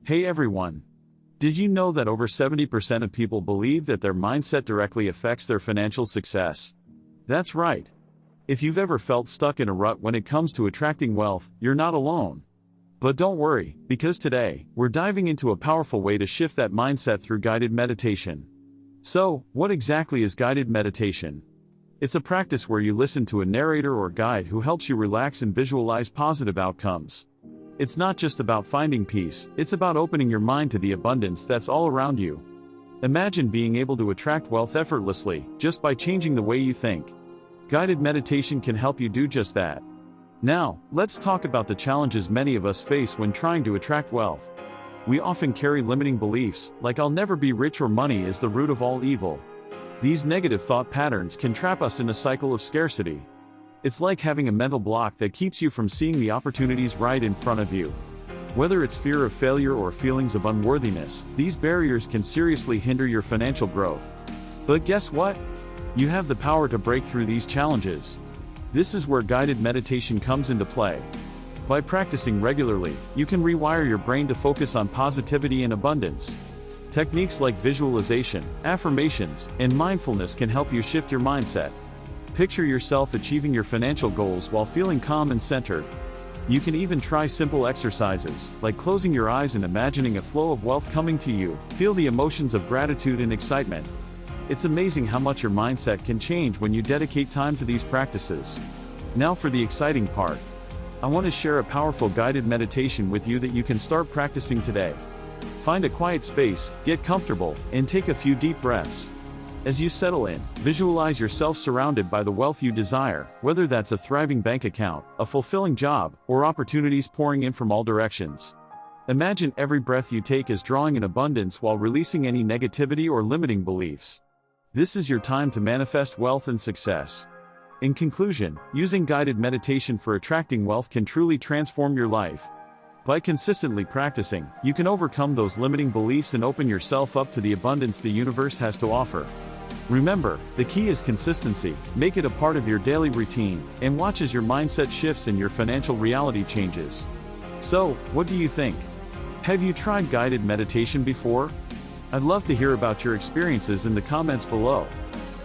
Hey everyone! Did you know that over 70% of people believe that their mindset directly affects their financial success? That's right. If you've ever felt stuck in a rut when it comes to attracting wealth, you're not alone. But don't worry, because today, we're diving into a powerful way to shift that mindset through guided meditation. So, what exactly is guided meditation? It's a practice where you listen to a narrator or guide who helps you relax and visualize positive outcomes. It's not just about finding peace, it's about opening your mind to the abundance that's all around you. Imagine being able to attract wealth effortlessly, just by changing the way you think. Guided meditation can help you do just that. Now, let's talk about the challenges many of us face when trying to attract wealth. We often carry limiting beliefs, like "I'll never be rich" or "money is the root of all evil." These negative thought patterns can trap us in a cycle of scarcity. It's like having a mental block that keeps you from seeing the opportunities right in front of you. Whether it's fear of failure or feelings of unworthiness, these barriers can seriously hinder your financial growth. But guess what? You have the power to break through these challenges. This is where guided meditation comes into play. By practicing regularly, you can rewire your brain to focus on positivity and abundance. Techniques like visualization, affirmations, and mindfulness can help you shift your mindset. Picture yourself achieving your financial goals while feeling calm and centered. You can even try simple exercises, like closing your eyes and imagining a flow of wealth coming to you. Feel the emotions of gratitude and excitement. It's amazing how much your mindset can change when you dedicate time to these practices. Now for the exciting part. I want to share a powerful guided meditation with you that you can start practicing today. Find a quiet space, get comfortable, and take a few deep breaths. As you settle in, visualize yourself surrounded by the wealth you desire, whether that's a thriving bank account, a fulfilling job, or opportunities pouring in from all directions. Imagine every breath you take as drawing in abundance while releasing any negativity or limiting beliefs. This is your time to manifest wealth and success. In conclusion, using guided meditation for attracting wealth can truly transform your life. By consistently practicing, you can overcome those limiting beliefs and open yourself up to the abundance the universe has to offer. Remember, the key is consistency. Make it a part of your daily routine, and watch as your mindset shifts and your financial reality changes. So, what do you think? Have you tried guided meditation before? I'd love to hear about your experiences in the comments below.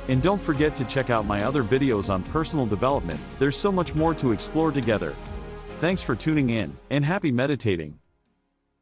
And don't forget to check out my other videos on personal development. There's so much more to explore together. Thanks for tuning in, and happy meditating.